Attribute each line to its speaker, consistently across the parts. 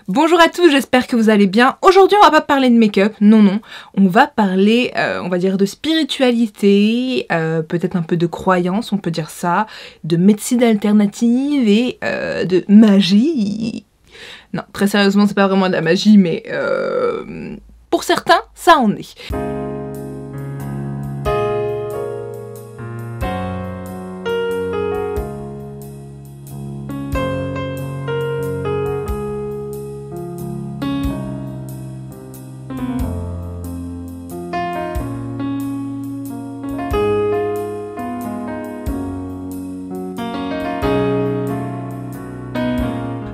Speaker 1: Bonjour à tous, j'espère que vous allez bien. Aujourd'hui on va pas parler de make-up, non, on va parler, on va dire de spiritualité, peut-être un peu de croyance, on peut dire ça, de médecine alternative et de magie. Non, très sérieusement c'est pas vraiment de la magie, mais pour certains ça en est.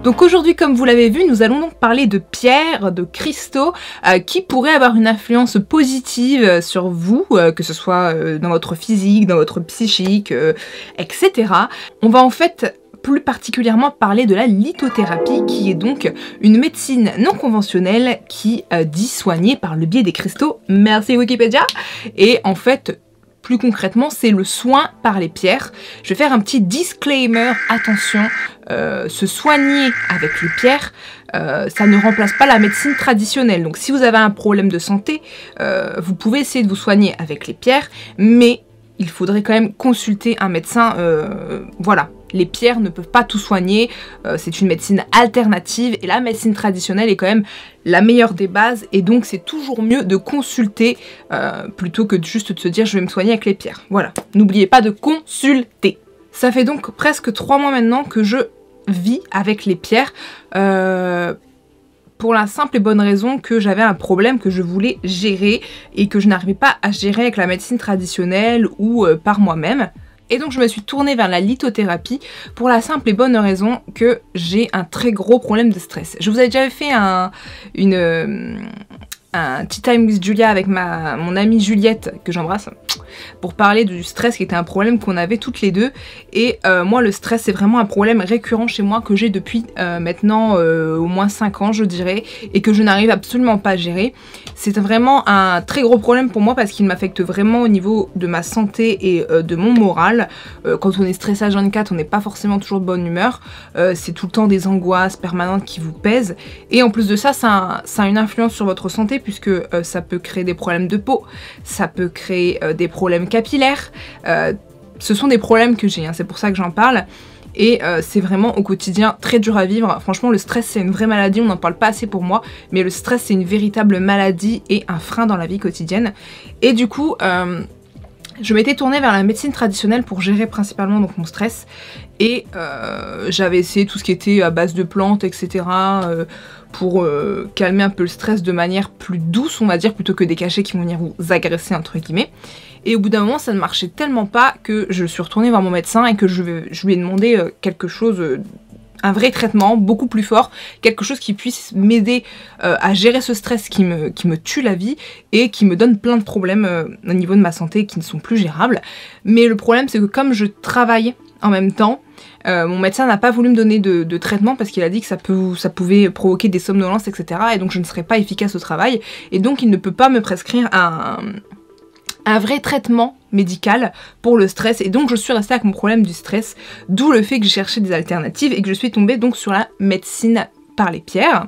Speaker 1: Donc aujourd'hui, comme vous l'avez vu, nous allons donc parler de pierres, de cristaux qui pourraient avoir une influence positive sur vous, que ce soit dans votre physique, dans votre psychique, etc. On va en fait plus particulièrement parler de la lithothérapie, qui est donc une médecine non conventionnelle qui dit soigner par le biais des cristaux. Merci Wikipédia. Et en fait, plus concrètement, c'est le soin par les pierres. Je vais faire un petit disclaimer, attention, se soigner avec les pierres, ça ne remplace pas la médecine traditionnelle. Donc si vous avez un problème de santé, vous pouvez essayer de vous soigner avec les pierres, mais il faudrait quand même consulter un médecin, voilà. Les pierres ne peuvent pas tout soigner, c'est une médecine alternative et la médecine traditionnelle est quand même la meilleure des bases et donc c'est toujours mieux de consulter plutôt que juste de se dire je vais me soigner avec les pierres. Voilà, n'oubliez pas de consulter. Ça fait donc presque 3 mois maintenant que je vis avec les pierres pour la simple et bonne raison que j'avais un problème que je voulais gérer et que je n'arrivais pas à gérer avec la médecine traditionnelle ou par moi-même. Et donc je me suis tournée vers la lithothérapie pour la simple et bonne raison que j'ai un très gros problème de stress. Je vous avais déjà fait un Tea Time with Julia avec mon amie Juliette, que j'embrasse, pour parler du stress qui était un problème qu'on avait toutes les deux. Et moi le stress c'est vraiment un problème récurrent chez moi que j'ai depuis maintenant au moins 5 ans je dirais, et que je n'arrive absolument pas à gérer. C'est vraiment un très gros problème pour moi parce qu'il m'affecte vraiment au niveau de ma santé et de mon moral. Quand on est stressé à 24, on n'est pas forcément toujours de bonne humeur, c'est tout le temps des angoisses permanentes qui vous pèsent, et en plus de ça, ça a une influence sur votre santé puisque ça peut créer des problèmes de peau, ça peut créer des problèmes capillaires, ce sont des problèmes que j'ai, hein, c'est pour ça que j'en parle. Et c'est vraiment au quotidien très dur à vivre. Franchement le stress c'est une vraie maladie, on n'en parle pas assez pour moi, mais le stress c'est une véritable maladie et un frein dans la vie quotidienne. Et du coup je m'étais tournée vers la médecine traditionnelle pour gérer principalement donc mon stress. Et j'avais essayé tout ce qui était à base de plantes, etc. Pour calmer un peu le stress de manière plus douce, on va dire, plutôt que des cachets qui vont venir vous agresser entre guillemets. Et au bout d'un moment ça ne marchait tellement pas que je suis retournée vers mon médecin et que je lui ai demandé quelque chose, un vrai traitement beaucoup plus fort, quelque chose qui puisse m'aider à gérer ce stress qui me tue la vie et qui me donne plein de problèmes au niveau de ma santé qui ne sont plus gérables. Mais le problème c'est que comme je travaille en même temps, mon médecin n'a pas voulu me donner de traitement parce qu'il a dit que ça pouvait provoquer des somnolences, etc. Et donc je ne serais pas efficace au travail. Et donc il ne peut pas me prescrire un vrai traitement médical pour le stress. Et donc je suis restée avec mon problème du stress, d'où le fait que j'ai cherché des alternatives et que je suis tombée donc sur la médecine par les pierres.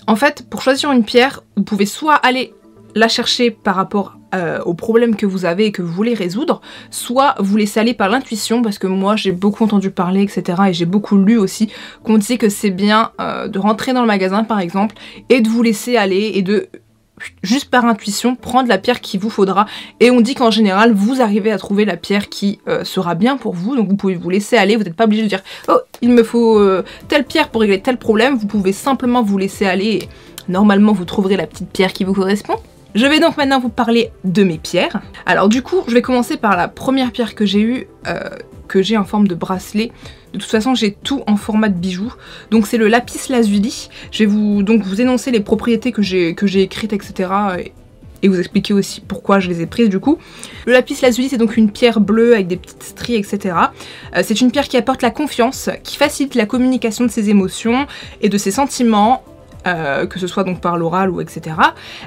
Speaker 1: En fait, pour choisir une pierre, vous pouvez soit aller la chercher par rapport au problème que vous avez et que vous voulez résoudre, soit vous laisser aller par l'intuition, parce que moi j'ai beaucoup entendu parler, etc. et j'ai beaucoup lu aussi qu'on disait que c'est bien de rentrer dans le magasin par exemple et de vous laisser aller et de juste par intuition prendre la pierre qu'il vous faudra, et on dit qu'en général vous arrivez à trouver la pierre qui sera bien pour vous, donc vous pouvez vous laisser aller, vous n'êtes pas obligé de dire oh il me faut telle pierre pour régler tel problème, vous pouvez simplement vous laisser aller et normalement vous trouverez la petite pierre qui vous correspond. Je vais donc maintenant vous parler de mes pierres. Alors du coup, je vais commencer par la première pierre que j'ai eue, que j'ai en forme de bracelet. De toute façon, j'ai tout en format de bijoux. Donc c'est le lapis lazuli. Je vais vous énoncer les propriétés que j'ai écrites, etc. Et vous expliquer aussi pourquoi je les ai prises du coup. Le lapis lazuli, c'est donc une pierre bleue avec des petites stries, etc. C'est une pierre qui apporte la confiance, qui facilite la communication de ses émotions et de ses sentiments, que ce soit donc par l'oral ou etc.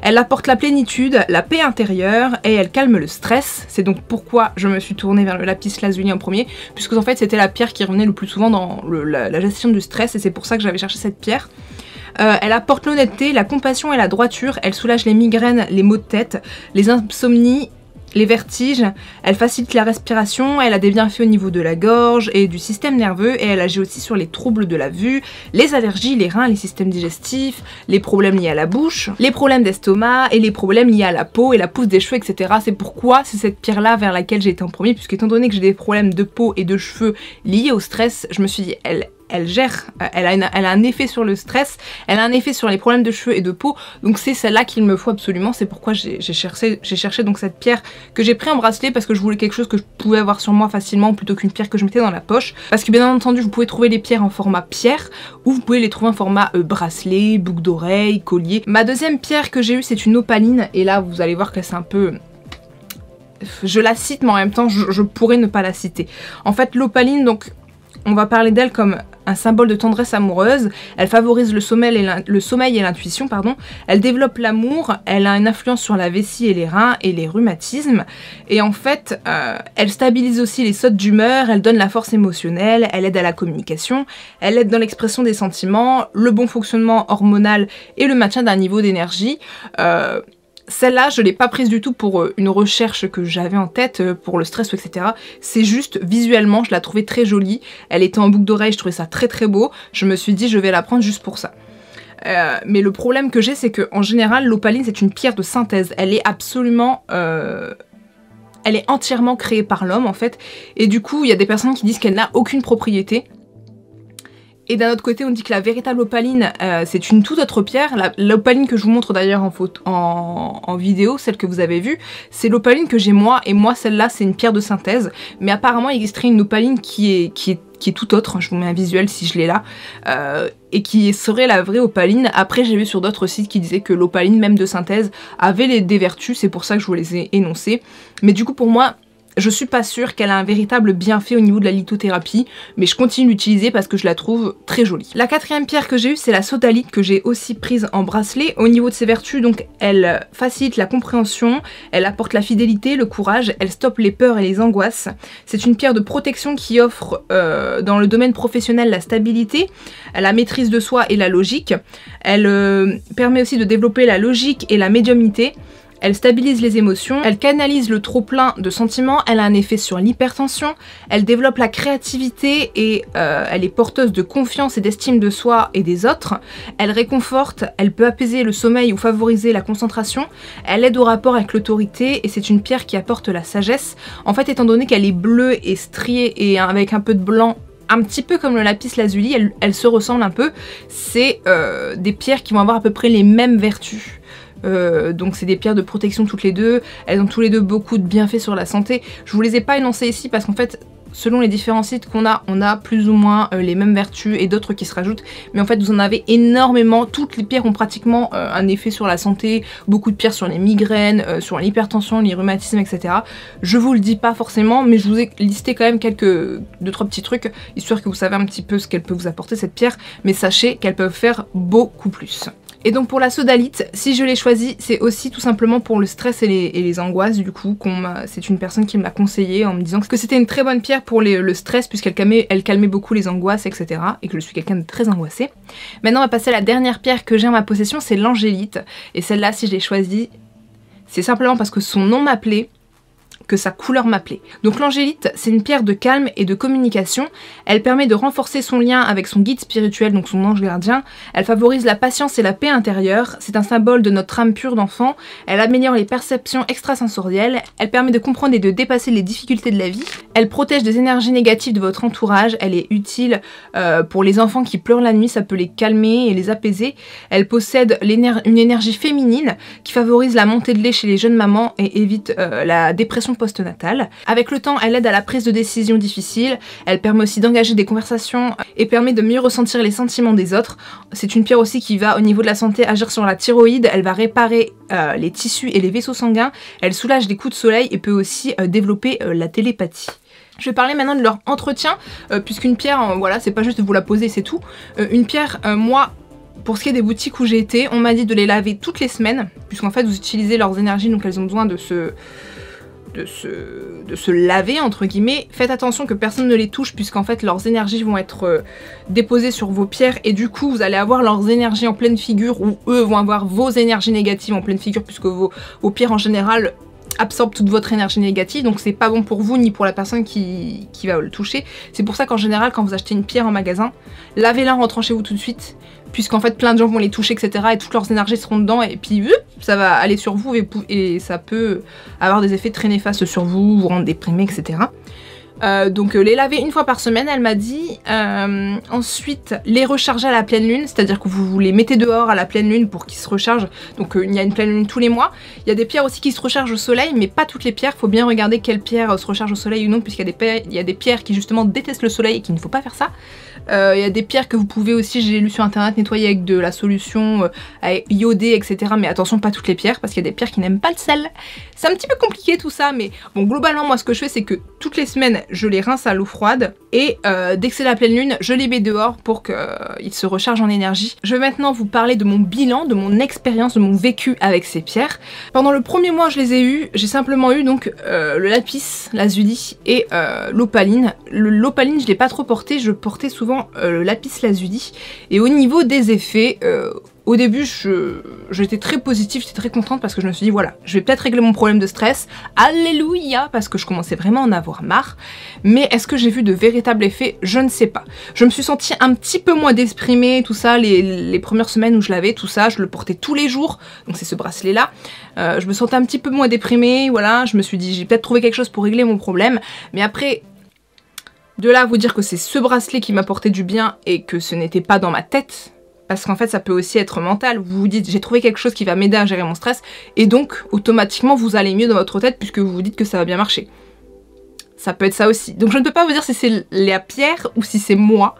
Speaker 1: Elle apporte la plénitude, la paix intérieure et elle calme le stress. C'est donc pourquoi je me suis tournée vers le lapis lazuli en premier, puisque en fait c'était la pierre qui revenait le plus souvent dans la gestion du stress et c'est pour ça que j'avais cherché cette pierre. Elle apporte l'honnêteté, la compassion et la droiture. Elle soulage les migraines, les maux de tête, les insomnies, les vertiges. Elle facilite la respiration, elle a des bienfaits au niveau de la gorge et du système nerveux, et elle agit aussi sur les troubles de la vue, les allergies, les reins, les systèmes digestifs, les problèmes liés à la bouche, les problèmes d'estomac et les problèmes liés à la peau et la pousse des cheveux, etc. C'est pourquoi c'est cette pierre là vers laquelle j'ai été en premier, puisque étant donné que j'ai des problèmes de peau et de cheveux liés au stress, je me suis dit elle gère, elle a un effet sur le stress, elle a un effet sur les problèmes de cheveux et de peau, donc c'est celle-là qu'il me faut absolument. C'est pourquoi j'ai cherché donc cette pierre que j'ai pris en bracelet, parce que je voulais quelque chose que je pouvais avoir sur moi facilement plutôt qu'une pierre que je mettais dans la poche, parce que bien entendu vous pouvez trouver les pierres en format pierre ou vous pouvez les trouver en format bracelet, boucle d'oreille, collier. Ma deuxième pierre que j'ai eue c'est une opaline, et là vous allez voir que c'est un peu... Je la cite mais en même temps je pourrais ne pas la citer. En fait l'opaline, donc on va parler d'elle comme un symbole de tendresse amoureuse. Elle favorise le sommeil et l'intuition, pardon. Elle développe l'amour, elle a une influence sur la vessie et les reins et les rhumatismes. Et en fait, elle stabilise aussi les sautes d'humeur, elle donne la force émotionnelle, elle aide à la communication, elle aide dans l'expression des sentiments, le bon fonctionnement hormonal et le maintien d'un niveau d'énergie. Celle-là, je l'ai pas prise du tout pour une recherche que j'avais en tête, pour le stress, etc. C'est juste, visuellement, je la trouvais très jolie. Elle était en boucle d'oreille, je trouvais ça très très beau. Je me suis dit, je vais la prendre juste pour ça. Mais le problème que j'ai, c'est qu'en général, l'opaline, c'est une pierre de synthèse. Elle est absolument... elle est entièrement créée par l'homme, en fait. Et du coup, il y a des personnes qui disent qu'elle n'a aucune propriété. Et d'un autre côté, on dit que la véritable opaline, c'est une toute autre pierre. L'opaline que je vous montre d'ailleurs en vidéo, celle que vous avez vue, c'est l'opaline que j'ai moi, et moi celle-là c'est une pierre de synthèse. Mais apparemment il existerait une opaline qui est tout autre, je vous mets un visuel si je l'ai là, et qui serait la vraie opaline. Après j'ai vu sur d'autres sites qui disaient que l'opaline même de synthèse avait des vertus, c'est pour ça que je vous les ai énoncées. Mais du coup pour moi, je suis pas sûre qu'elle a un véritable bienfait au niveau de la lithothérapie, mais je continue d'utiliser parce que je la trouve très jolie. La quatrième pierre que j'ai eue, c'est la sodalite, que j'ai aussi prise en bracelet. Au niveau de ses vertus, donc elle facilite la compréhension, elle apporte la fidélité, le courage, elle stoppe les peurs et les angoisses. C'est une pierre de protection qui offre dans le domaine professionnel la stabilité, la maîtrise de soi et la logique. Elle permet aussi de développer la logique et la médiumnité. Elle stabilise les émotions, elle canalise le trop-plein de sentiments, elle a un effet sur l'hypertension, elle développe la créativité et elle est porteuse de confiance et d'estime de soi et des autres. Elle réconforte, elle peut apaiser le sommeil ou favoriser la concentration, elle aide au rapport avec l'autorité et c'est une pierre qui apporte la sagesse. En fait, étant donné qu'elle est bleue et striée et avec un peu de blanc, un petit peu comme le lapis lazuli, elles se ressemblent un peu, c'est des pierres qui vont avoir à peu près les mêmes vertus. Donc c'est des pierres de protection toutes les deux, elles ont tous les deux beaucoup de bienfaits sur la santé. Je vous les ai pas énoncées ici parce qu'en fait selon les différents sites qu'on a, on a plus ou moins les mêmes vertus et d'autres qui se rajoutent, mais en fait vous en avez énormément. Toutes les pierres ont pratiquement un effet sur la santé, beaucoup de pierres sur les migraines, sur l'hypertension, les rhumatismes, etc. Je vous le dis pas forcément, mais je vous ai listé quand même deux trois petits trucs, histoire que vous savez un petit peu ce qu'elle peut vous apporter cette pierre, mais sachez qu'elles peuvent faire beaucoup plus. Et donc pour la sodalite, si je l'ai choisie, c'est aussi tout simplement pour le stress et les angoisses. Du coup, c'est une personne qui me l'a conseillé en me disant que c'était une très bonne pierre pour le stress, puisqu'elle calmait beaucoup les angoisses, etc. Et que je suis quelqu'un de très angoissé. Maintenant on va passer à la dernière pierre que j'ai en ma possession, c'est l'angélite. Et celle-là, si je l'ai choisie, c'est simplement parce que son nom m'appelait, que sa couleur m'appelait. Donc l'angélite, c'est une pierre de calme et de communication. Elle permet de renforcer son lien avec son guide spirituel, donc son ange gardien. Elle favorise la patience et la paix intérieure. C'est un symbole de notre âme pure d'enfant. Elle améliore les perceptions extrasensorielles. Elle permet de comprendre et de dépasser les difficultés de la vie. Elle protège des énergies négatives de votre entourage. Elle est utile pour les enfants qui pleurent la nuit, ça peut les calmer et les apaiser. Elle possède une énergie féminine qui favorise la montée de lait chez les jeunes mamans et évite la dépression postnatale. Avec le temps, elle aide à la prise de décisions difficiles, elle permet aussi d'engager des conversations et permet de mieux ressentir les sentiments des autres. C'est une pierre aussi qui va au niveau de la santé agir sur la thyroïde, elle va réparer les tissus et les vaisseaux sanguins, elle soulage les coups de soleil et peut aussi développer la télépathie. Je vais parler maintenant de leur entretien, puisqu'une pierre, voilà, c'est pas juste de vous la poser, c'est tout. Une pierre, moi, pour ce qui est des boutiques où j'ai été, on m'a dit de les laver toutes les semaines, puisqu'en fait vous utilisez leurs énergies, donc elles ont besoin de de se laver entre guillemets, faites attention que personne ne les touche puisqu'en fait leurs énergies vont être déposées sur vos pierres et du coup vous allez avoir leurs énergies en pleine figure ou eux vont avoir vos énergies négatives en pleine figure puisque vos pierres en général absorbe toute votre énergie négative, donc c'est pas bon pour vous ni pour la personne qui va le toucher. C'est pour ça qu'en général quand vous achetez une pierre en magasin, lavez-la en rentrant chez vous tout de suite, puisqu'en fait plein de gens vont les toucher etc. et toutes leurs énergies seront dedans et puis ça va aller sur vous et ça peut avoir des effets très néfastes sur vous, vous rendre déprimé etc. Donc les laver une fois par semaine elle m'a dit, ensuite les recharger à la pleine lune, c'est à dire que vous les mettez dehors à la pleine lune pour qu'ils se rechargent, donc il y a une pleine lune tous les mois. Il y a des pierres aussi qui se rechargent au soleil mais pas toutes les pierres, faut bien regarder quelle pierre se recharge au soleil ou non puisqu'il y a des pierres qui justement détestent le soleil et qu'il ne faut pas faire ça. Il y a des pierres que vous pouvez aussi, j'ai lu sur internet, nettoyer avec de la solution iodée etc, mais attention pas toutes les pierres parce qu'il y a des pierres qui n'aiment pas le sel. C'est un petit peu compliqué tout ça mais bon globalement moi ce que je fais c'est que toutes les semaines je les rince à l'eau froide et dès que c'est la pleine lune je les mets dehors pour qu'ils se rechargent en énergie. Je vais maintenant vous parler de mon bilan, de mon expérience, de mon vécu avec ces pierres. Pendant le premier mois je les ai eues, j'ai simplement eu donc le lapis lazuli et l'opaline. L'opaline je l'ai pas trop porté, je portais souvent le lapis lazuli et au niveau des effets au début j'étais très positive, j'étais très contente parce que je me suis dit voilà, je vais peut-être régler mon problème de stress, alléluia, parce que je commençais vraiment à en avoir marre, mais est-ce que j'ai vu de véritables effets? Je ne sais pas. Je me suis sentie un petit peu moins déprimée, tout ça, les premières semaines où je l'avais, tout ça, je le portais tous les jours, donc c'est ce bracelet là, je me sentais un petit peu moins déprimée, voilà, je me suis dit j'ai peut-être trouvé quelque chose pour régler mon problème, mais après de là à vous dire que c'est ce bracelet qui m'apportait du bien et que ce n'était pas dans ma tête, parce qu'en fait ça peut aussi être mental, vous vous dites j'ai trouvé quelque chose qui va m'aider à gérer mon stress et donc automatiquement vous allez mieux dans votre tête puisque vous vous dites que ça va bien marcher. Ça peut être ça aussi. Donc je ne peux pas vous dire si c'est la pierre ou si c'est moi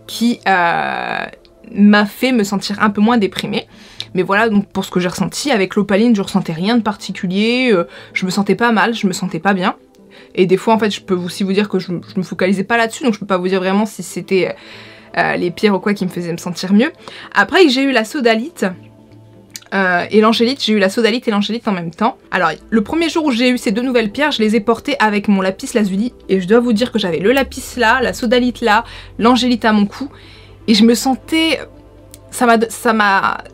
Speaker 1: qui m'a fait me sentir un peu moins déprimée. Mais voilà donc pour ce que j'ai ressenti, avec l'opaline je ressentais rien de particulier, je me sentais pas mal, je me sentais pas bien. Et des fois en fait je peux aussi vous dire que je me focalisais pas là-dessus donc je peux pas vous dire vraiment si c'était les pierres ou quoi qui me faisaient me sentir mieux. Après j'ai eu la sodalite et l'angélite, j'ai eu la sodalite et l'angélite en même temps. Alors le premier jour où j'ai eu ces deux nouvelles pierres, je les ai portées avec mon lapis lazuli et je dois vous dire que j'avais le lapis là, la sodalite là, l'angélite à mon cou et je me sentais...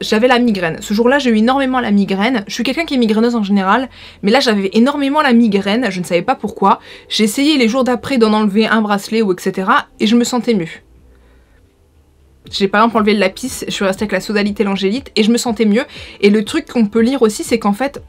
Speaker 1: J'avais la migraine. Ce jour-là, j'ai eu énormément la migraine. Je suis quelqu'un qui est migraineuse en général, mais là j'avais énormément la migraine, je ne savais pas pourquoi. J'ai essayé les jours d'après d'en enlever un bracelet ou etc. et je me sentais mieux. J'ai par exemple enlevé le lapis, je suis restée avec la sodalite et l'angélite et je me sentais mieux. Et le truc qu'on peut lire aussi, c'est qu'en fait,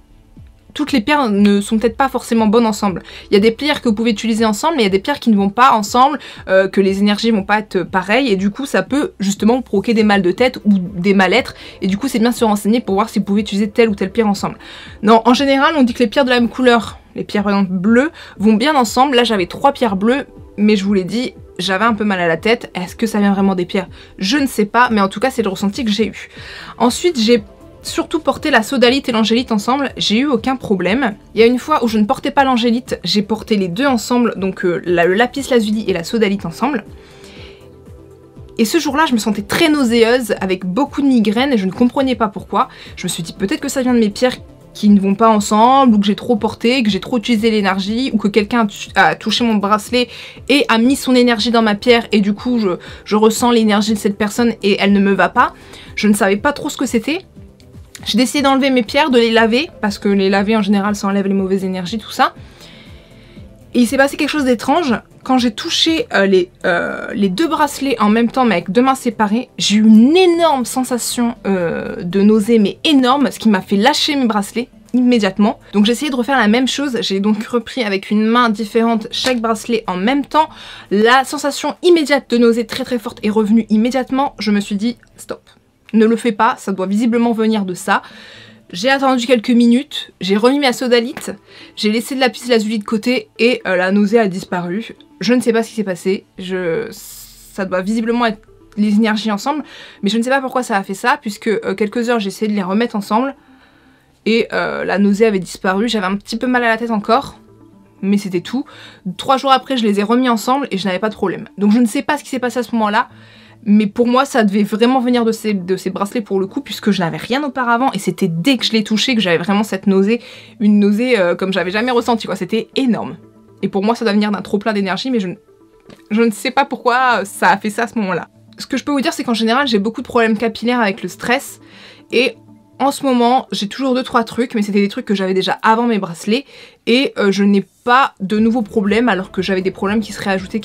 Speaker 1: toutes les pierres ne sont peut-être pas forcément bonnes ensemble. Il y a des pierres que vous pouvez utiliser ensemble, mais il y a des pierres qui ne vont pas ensemble, que les énergies vont pas être pareilles, et du coup ça peut justement provoquer des mal de tête ou des mal-être, et du coup c'est bien de se renseigner pour voir si vous pouvez utiliser telle ou telle pierre ensemble. Non, en général on dit que les pierres de la même couleur, les pierres par exemple bleues, vont bien ensemble. Là j'avais 3 pierres bleues, mais je vous l'ai dit, j'avais un peu mal à la tête. Est-ce que ça vient vraiment des pierres? Je ne sais pas, mais en tout cas c'est le ressenti que j'ai eu. Ensuite j'ai surtout porté la sodalite et l'angélite ensemble, j'ai eu aucun problème. Il y a une fois où je ne portais pas l'angélite, j'ai porté les deux ensemble, donc le lapis lazuli et la sodalite ensemble. Et ce jour-là, je me sentais très nauséeuse, avec beaucoup de migraines, et je ne comprenais pas pourquoi. Je me suis dit peut-être que ça vient de mes pierres qui ne vont pas ensemble, ou que j'ai trop porté, que j'ai trop utilisé l'énergie, ou que quelqu'un a touché mon bracelet et a mis son énergie dans ma pierre, et du coup je ressens l'énergie de cette personne et elle ne me va pas. Je ne savais pas trop ce que c'était. J'ai décidé d'enlever mes pierres, de les laver, parce que les laver en général ça enlève les mauvaises énergies, tout ça. Et il s'est passé quelque chose d'étrange. Quand j'ai touché les deux bracelets en même temps mais avec deux mains séparées, j'ai eu une énorme sensation de nausée, mais énorme, ce qui m'a fait lâcher mes bracelets immédiatement. Donc j'ai essayé de refaire la même chose, j'ai donc repris avec une main différente chaque bracelet en même temps. La sensation immédiate de nausée très très forte est revenue immédiatement. Je me suis dit stop. Ne le fais pas, ça doit visiblement venir de ça. J'ai attendu quelques minutes, j'ai remis ma sodalite, j'ai laissé de la lapis lazuli de côté et la nausée a disparu. Je ne sais pas ce qui s'est passé, ça doit visiblement être les énergies ensemble, mais je ne sais pas pourquoi ça a fait ça, puisque quelques heures j'ai essayé de les remettre ensemble et la nausée avait disparu. J'avais un petit peu mal à la tête encore, mais c'était tout. 3 jours après je les ai remis ensemble et je n'avais pas de problème. Donc je ne sais pas ce qui s'est passé à ce moment-là. Mais pour moi, ça devait vraiment venir de ces bracelets pour le coup, puisque je n'avais rien auparavant. Et c'était dès que je l'ai touché que j'avais vraiment cette nausée, une nausée comme j'avais jamais ressenti, quoi. C'était énorme. Et pour moi, ça doit venir d'un trop plein d'énergie, mais je ne sais pas pourquoi ça a fait ça à ce moment-là. Ce que je peux vous dire, c'est qu'en général, j'ai beaucoup de problèmes capillaires avec le stress. Et en ce moment, j'ai toujours 2-3 trucs, mais c'était des trucs que j'avais déjà avant mes bracelets. Et je n'ai pas de nouveaux problèmes, alors que j'avais des problèmes qui seraient ajoutés,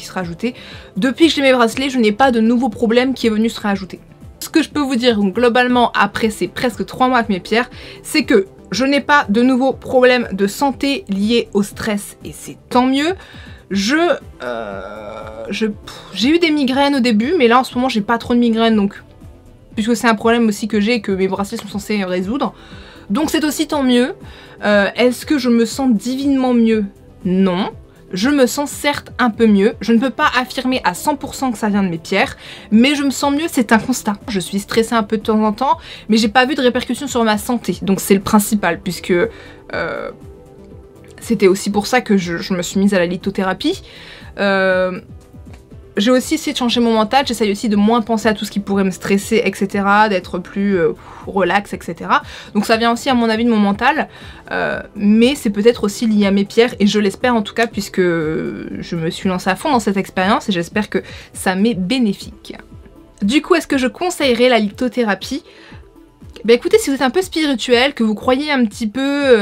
Speaker 1: Depuis que j'ai mes bracelets, je n'ai pas de nouveaux problèmes qui est venu se réajouter. Ce que je peux vous dire, donc, globalement, après ces presque 3 mois avec mes pierres, c'est que je n'ai pas de nouveaux problèmes de santé liés au stress, et c'est tant mieux. J'ai eu des migraines au début, mais là en ce moment j'ai pas trop de migraines, donc puisque c'est un problème aussi que j'ai et que mes bracelets sont censés résoudre. Donc c'est aussi tant mieux. Est-ce que je me sens divinement mieux? Non. Je me sens certes un peu mieux. Je ne peux pas affirmer à 100% que ça vient de mes pierres, mais je me sens mieux, c'est un constat. Je suis stressée un peu de temps en temps, mais j'ai pas vu de répercussions sur ma santé, donc c'est le principal, puisque c'était aussi pour ça que je me suis mise à la lithothérapie. J'ai aussi essayé de changer mon mental, j'essaye aussi de moins penser à tout ce qui pourrait me stresser, etc. D'être plus relax, etc. Donc ça vient aussi à mon avis de mon mental, mais c'est peut-être aussi lié à mes pierres, et je l'espère en tout cas, puisque je me suis lancée à fond dans cette expérience, et j'espère que ça m'est bénéfique. Du coup, est-ce que je conseillerais la lithothérapie? Bah écoutez, si vous êtes un peu spirituel, que vous croyez un petit peu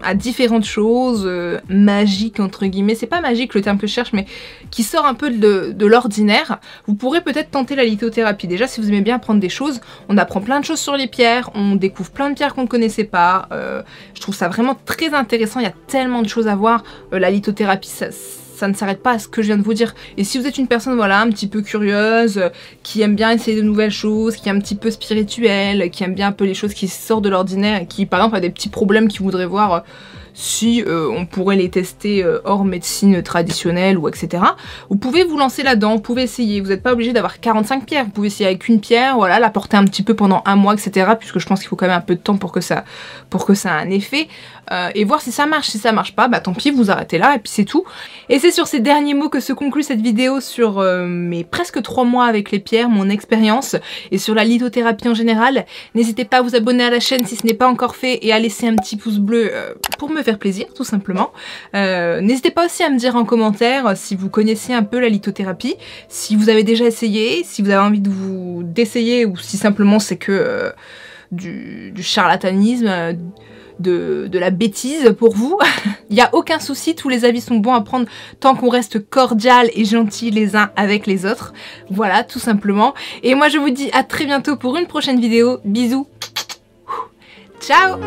Speaker 1: à différentes choses, magiques entre guillemets, c'est pas magique le terme que je cherche, mais qui sort un peu de l'ordinaire, vous pourrez peut-être tenter la lithothérapie. Déjà, si vous aimez bien apprendre des choses, on apprend plein de choses sur les pierres, on découvre plein de pierres qu'on ne connaissait pas, je trouve ça vraiment très intéressant, il y a tellement de choses à voir, la lithothérapie, ça ne s'arrête pas à ce que je viens de vous dire. Et si vous êtes une personne, voilà, un petit peu curieuse, qui aime bien essayer de nouvelles choses, qui est un petit peu spirituelle, qui aime bien un peu les choses qui sortent de l'ordinaire, et qui par exemple a des petits problèmes qui voudraient voir si on pourrait les tester hors médecine traditionnelle ou etc. Vous pouvez vous lancer là-dedans, vous pouvez essayer, vous n'êtes pas obligé d'avoir 45 pierres, vous pouvez essayer avec une pierre, voilà, la porter un petit peu pendant un mois, etc. Puisque je pense qu'il faut quand même un peu de temps pour que ça ait un effet, et voir si ça marche. Si ça marche pas, bah tant pis, vous arrêtez là et puis c'est tout. Et c'est sur ces derniers mots que se conclut cette vidéo sur mes presque 3 mois avec les pierres, mon expérience, et sur la lithothérapie en général. N'hésitez pas à vous abonner à la chaîne si ce n'est pas encore fait, et à laisser un petit pouce bleu pour me faire plaisir, tout simplement. N'hésitez pas aussi à me dire en commentaire si vous connaissez un peu la lithothérapie, si vous avez déjà essayé, si vous avez envie d'essayer, ou si simplement c'est que du charlatanisme, de la bêtise pour vous. Il n'y a aucun souci, tous les avis sont bons à prendre tant qu'on reste cordial et gentil les uns avec les autres. Voilà, tout simplement. Et moi je vous dis à très bientôt pour une prochaine vidéo. Bisous. Ciao.